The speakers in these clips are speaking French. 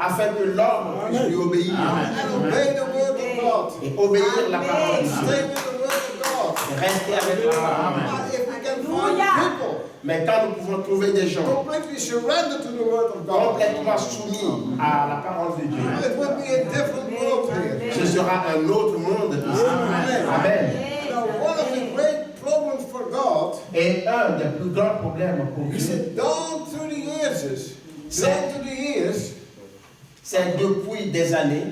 afin que l'homme puisse lui obéir. And obey the word of God. Et obéir la parole de Stay Dieu. with the word of God. Et rester avec la parole. But if we can find people Mais quand nous pouvons trouver des gens completely surrender to the word of God, complètement soumis à la parole de Dieu, it will be a different world here. ce sera un autre monde ici. Amen. Now, one of the great problems for God Et un des plus grands problèmes pour is Dieu, that down through the years, c'est depuis des années,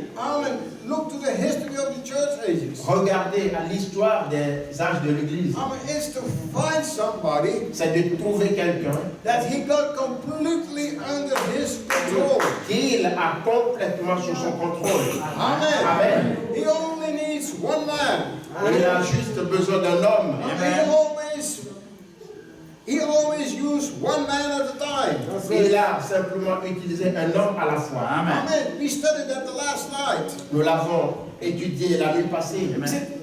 look to the history of the church ages. regardez à l'histoire des âges de l'Église. It's to find somebody C'est de trouver quelqu'un that he got completely under his control. qu'il a complètement sous son contrôle. Amen. Amen. He only needs one man. Il a juste besoin d'un homme. He always used one man at a time. Il a simplement utilisé un homme à la fois. Amen. We studied that the last night. Nous l'avons étudié la nuit passée.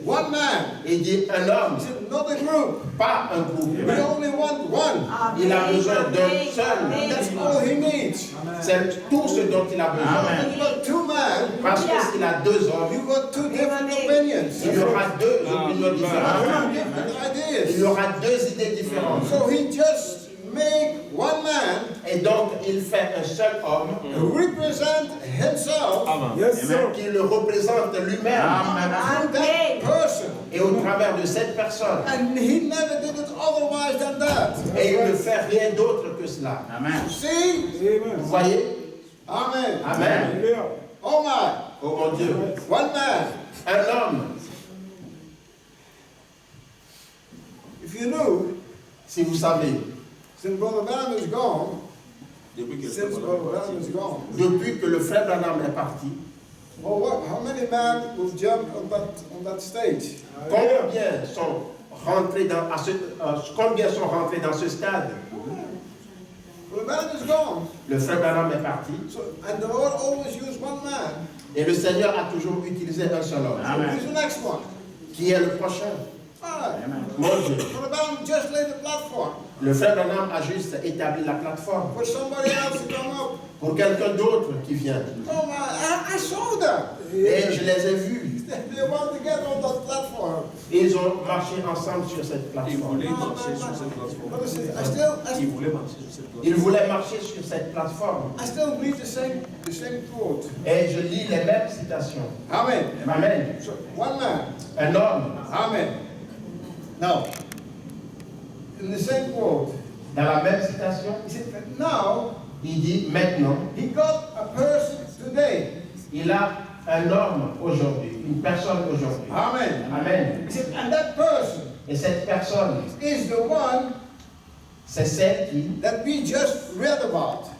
One man. Il dit un homme, Not a group. pas un groupe. We only want one. Il a besoin d'un seul. That's all he needs. C'est tout ce dont il a besoin. When you got two men, Parce que s'il a deux hommes, you got two different opinions. il y aura deux opinions différentes. Different Il ideas. y aura deux idées différentes. So he just make one man Et donc, il fait un seul homme represent himself qui le représente lui-même. through that person. Et au travers de cette personne. And he never did it otherwise than that. Et il ne fait rien d'autre que cela. See? Vous voyez? Amen. Amen. Oh my. Oh mon Dieu. One man. Un homme. If you knew, Si vous savez, since Brother Branham is gone, depuis que le frère Branham est parti, how many men will jump on that stage? combien sont rentrés dans ce stade? Brother Branham is gone. Le frère Branham est parti. And the Lord always used one man. Et le Seigneur a toujours utilisé un seul homme. Who's the next one? Qui est le prochain? Mon Dieu. Brother Branham just laid the platform Le frère Branham a juste établi la plateforme for somebody else to come up. pour quelqu'un d'autre qui vient. Oh my, I saw them. Et je les ai vus. They want to get on that platform. Ils ont marché ensemble sur cette plateforme. Ils voulaient marcher sur cette plateforme. I still read the same quote. Et je lis les mêmes citations. Amen. Amen. So, one man. Un homme. Amen. Now, in the same quote, Dans la même citation, he said that now il dit maintenant, he got a person today. il a un homme aujourd'hui, une personne aujourd'hui. Amen. Amen. He said, and that person Et cette personne, is the one c'est celle qui, that we just read about.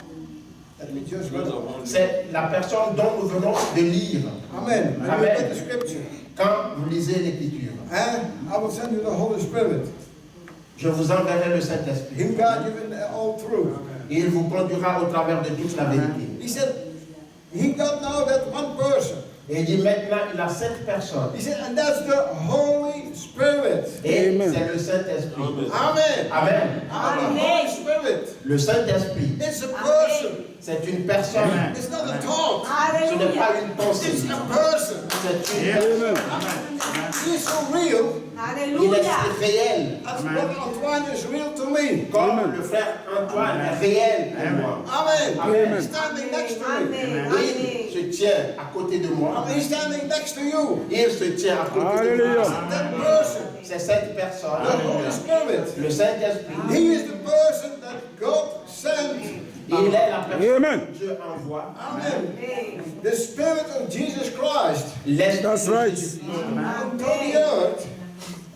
That we just read about. c'est la personne dont nous venons de lire. Amen. And Amen. we read the scripture. Quand vous lisez l'Écriture, And I will send you the Holy Spirit. je vous enverrai le Saint-Esprit. He'll guide you in all truth. Et il vous conduira au travers de toute la vérité. He said, he got now that one person. Et il dit maintenant, il a cette personne. He said, and that's the Holy Spirit. Et c'est le Saint-Esprit. Amen. Amen. And the Holy Spirit, Le Saint-Esprit, it's a person. c'est une personne. It's not a thought. Ce n'est pas une pensée. It's a person. C'est une personne. He's so real. Il est réel. That's what Antoine is real to me. Comme le frère Antoine est réel pour moi. Amen. Amen. He's standing next to me. Il se tient à côté de moi. He's standing next to you. Il se tient à côté de moi. That person, C'est cette the personne, Holy Spirit, le Saint-Esprit. he is the person that God sent. Il est la personne que Dieu envoie. Amen. The Spirit of Jesus Christ L'Esprit de Jésus-Christ on the earth,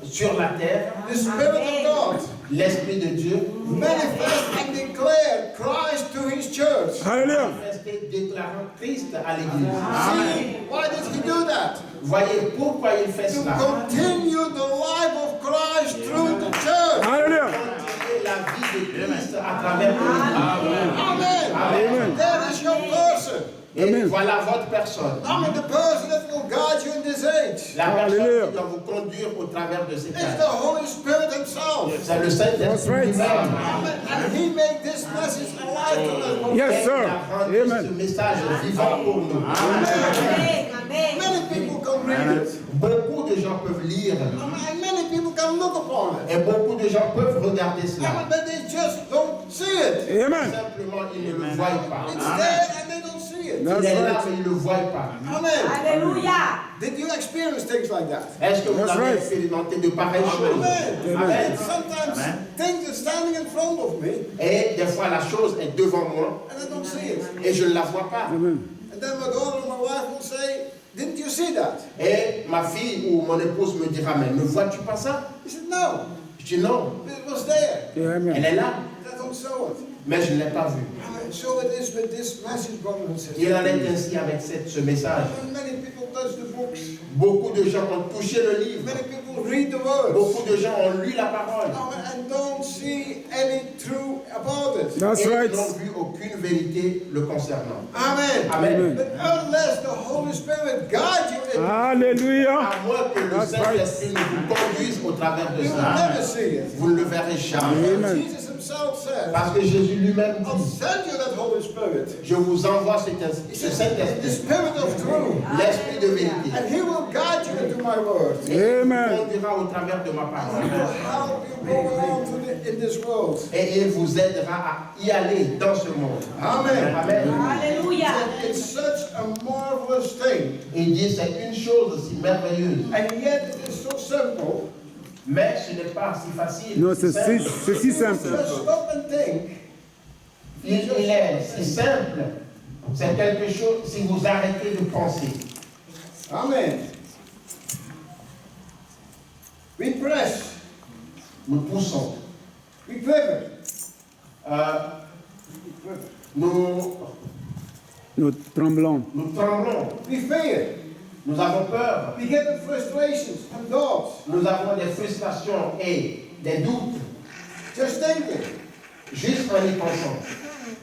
sur la terre. the Spirit of God L'Esprit de Dieu manifest and declare Christ to his church. manifesté déclarant Christ à l'Église. See, why does he do that? Voyez pourquoi il fait To cela. continue the life of Christ through the church. Continuer la vie de Christ à travers l'Église. Amen. Amen. There is your person. Et voilà votre personne. Amen. The person that will guide you in this age. La personne qui doit vous conduire au travers de cet It's âge. the Holy Spirit himself. C'est le Saint-Esprit lui-même. Amen. And he made this message alive to us. Yes, sir. a rendu Amen. ce message vivant pour nous. Many people can read it. Beaucoup de gens peuvent lire And many people can look upon it. et beaucoup de gens peuvent regarder cela. But they just don't see it. Amen. Simplement, ils ne le voient pas. It's there and they don't see it. Il est là, mais ils ne le voient pas. Amen. Alléluia. Did you experience things like that? Est-ce que vous That's avez right. expérimenté de pareilles choses? Amen. Amen. And sometimes things are standing in front of me Et des fois, la chose est devant moi and I don't see it. et je ne la vois pas. Amen. And then my daughter and my wife will say, didn't you see that? Et ma fille ou mon épouse me dira, mais ne vois-tu pas ça? He said, no, Je dis non, it was there. Yeah, elle amen. est là, I don't show it. mais je ne l'ai pas vue. Amen. So it is with this message, brothers and sisters. Il en est ainsi avec ce message. Many people touch the books. Beaucoup de gens ont touché le livre. Many people read the words. Beaucoup de gens ont lu la parole. Amen. And don't see any truth about it. That's Et right. n'ont vu aucune vérité le concernant. Amen. Amen. But unless the Holy Spirit guides you in, Hallelujah. À moins que le That's Saint-Esprit nous conduise au travers de you will cela, never see it. vous ne le verrez jamais. Amen. Jesus himself said, Parce que Jésus lui-même I'll dit, send you that Holy Spirit. je vous envoie ce He said, the Saint-Esprit, Spirit of truth. l'Esprit de vérité. And he will guide you into my word. Et il vous Amen. conduira au travers de ma He parole. will help you go along in this world. Et il vous aidera à y aller dans ce monde. Amen. Amen. Alléluia. It's such a marvelous thing. Il dit, c'est une chose aussi merveilleuse. And yet it is so simple. Mais ce n'est pas si facile. Non, si simple. c'est si simple. Just stop and think. Il est si simple. C'est quelque chose, si vous arrêtez de penser. Amen. We press. Nous poussons. We pivot. Nous Nous tremblons. tremblons. We fear. Nous avons peur. We get the frustrations and doubts. Nous avons des frustrations et des doutes. Just thinking. Juste en y pensant.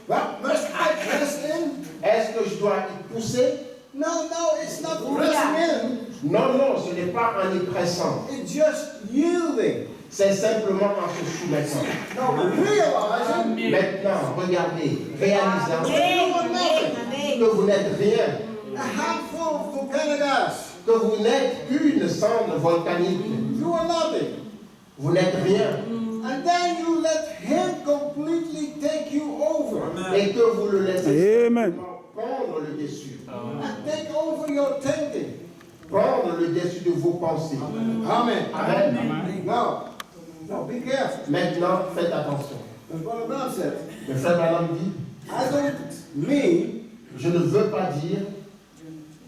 Well, must I press in? Est-ce que je dois y pousser? No, it's not pressing in. Non, non, ce n'est pas en y pressant. It's just yielding. C'est simplement en se soumettant. No, realizing Maintenant, regardez, réalisant Amen. Amen. que vous n'êtes rien, a handful of volcanic ash. que vous n'êtes qu'une cendre volcanique. You are nothing. Vous n'êtes rien. And then you let him completely take you over. Et que vous le laissez Amen. prendre le dessus. And take over your thinking. Prendre le dessus de vos pensées. Amen. Amen. Now, be careful. Maintenant, faites attention. That's what the man said. Le frère Branham dit, I don't mean je ne veux pas dire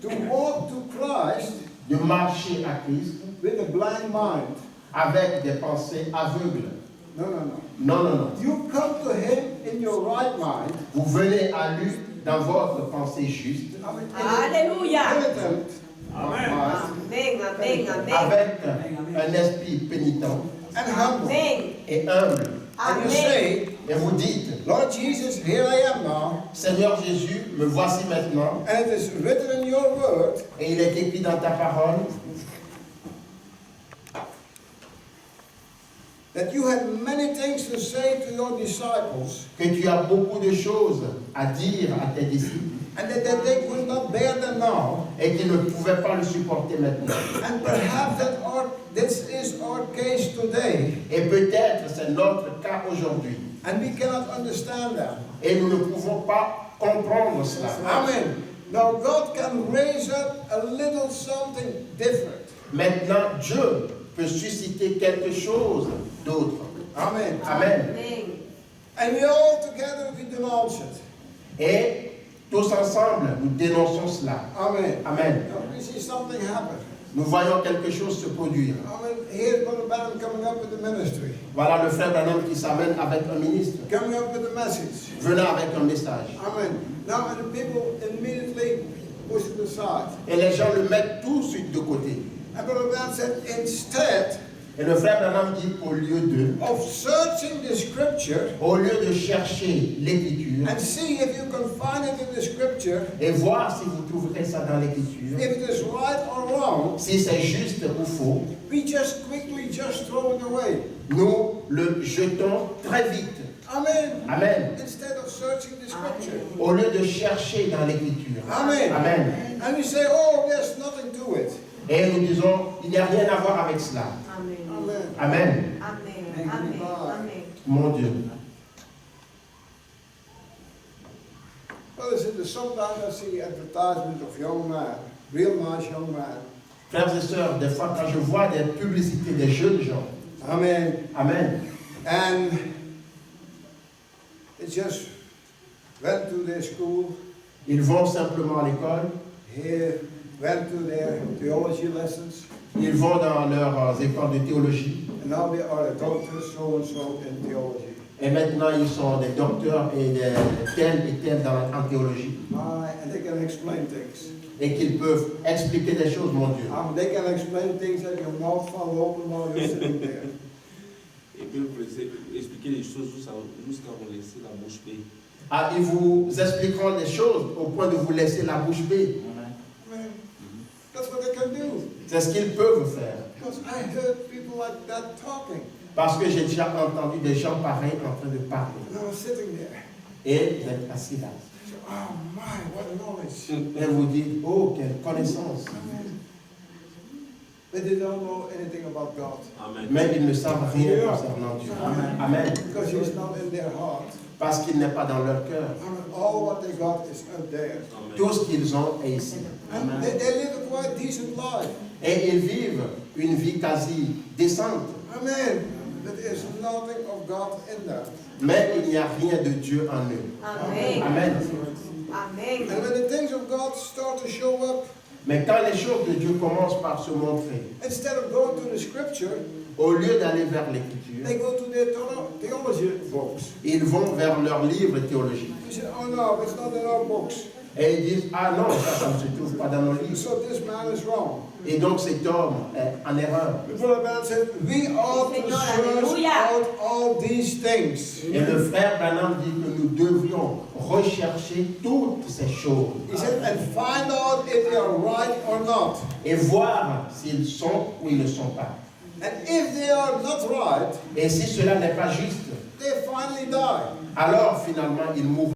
to walk to Christ de marcher à Christ with a blind mind. avec des pensées aveugles. No. Non, non, non. You come to him in your right mind. Vous venez à lui dans votre pensée juste, Alléluia. Penitent. Amen. Amen. Amen. avec un esprit pénitent And humble. Amen. et humble. And you Amen. say, Et vous dites, Lord Jesus, here I am now. Seigneur Jésus, me voici maintenant, And it is written in your word et il est écrit dans ta parole that you had many things to say to your disciples, que tu as beaucoup de choses à dire à tes disciples and that they could not bear them now. et qu'ils ne pouvaient pas le supporter maintenant. And perhaps this is our case today, Et peut-être c'est notre cas aujourd'hui. and we cannot understand that. Et nous ne pouvons pas comprendre cela. Amen. Now God can raise up a little something different. Maintenant, Dieu peut susciter quelque chose d'autre. Amen. Amen. Amen. And we all together we denounce it. Et tous ensemble, nous dénonçons cela. Amen. Amen. Now we see something happen. Nous voyons quelque chose se produire. Amen. Here's Brother Branham coming up with the ministry, Voilà le frère Branham qui s'amène avec un ministre, coming up with the message. venant avec un message. Amen. Now and the people immediately push it aside. Et les gens le mettent tout de suite de côté. And Brother Branham said, instead Et le frère Branham dit, au lieu of searching the scripture de chercher l'écriture and see if you can find it in the scripture, et voir si vous trouverez ça dans l'écriture, if it is right or wrong, si c'est juste ou faux, we just quickly just throw it away. nous le jetons très vite. Amen. Amen. Instead of searching the scripture. au lieu de chercher dans l'écriture. Amen. Amen. And we say, oh, there's nothing to it. Et nous disons, il n'y a rien à voir avec cela. Amen. Amen. Amen. Amen. Amen. Amen. Mon Dieu. Well, sometimes I see advertisements of young men, real nice young men. Frères et sœurs, des fois quand je vois des publicités des jeunes gens, Amen. Amen, And they just went to their school, ils vont simplement à l'école, here, went to their theology lessons, ils vont dans leurs écoles de théologie, and now they are a doctor so and so in theology. et maintenant ils sont des docteurs et des tels et tels en théologie, And they can explain things. et qu'ils peuvent expliquer des choses, mon Dieu. They can explain things that your mouth fall open while you're sitting there. Et puis, expliquer les choses jusqu'à vous laisser la bouche bée. Ah, ils vous expliqueront des choses au point de vous laisser la bouche bée. Amen. That's what they can do. C'est ce qu'ils peuvent faire. Because I heard people like that talking. Parce que j'ai déjà entendu des gens pareils en train de parler. And I was sitting there. Et vous êtes assis là. I said, oh my, what a knowledge. Et vous dites, oh, quelle connaissance. Amen. But they don't know anything about God. Amen. Mais ils ne savent rien concernant Dieu. Amen. Because He's not in their heart. Parce qu'il n'est pas dans leur cœur. Amen. All what they got is up there. Amen. Tout ce qu'ils ont est ici. And they live a quite decent life. Et ils vivent une vie quasi décente. Amen. But there's nothing of God in them. Mais il n'y a rien de Dieu en eux. Amen. Amen. Amen. And when the things of God start to show up, Mais quand les choses de Dieu commencent par se montrer, instead of going to the scripture, au lieu d'aller vers l'écriture, they go to their theology books. ils vont vers leurs livres théologiques. You say, oh no, it's not in our books. Et ils disent, ah non, ça ne se trouve pas dans nos livres. So this man is wrong. Et donc cet homme est en erreur. The brother Branham said, we ought to search out all these things. Et le frère Branham dit que nous devrions rechercher toutes ces choses He said, and find out if they are right or not. et voir s'ils sont ou ils ne sont pas. And if they are not right, Et si cela n'est pas juste, they finally die. alors finalement ils mourront.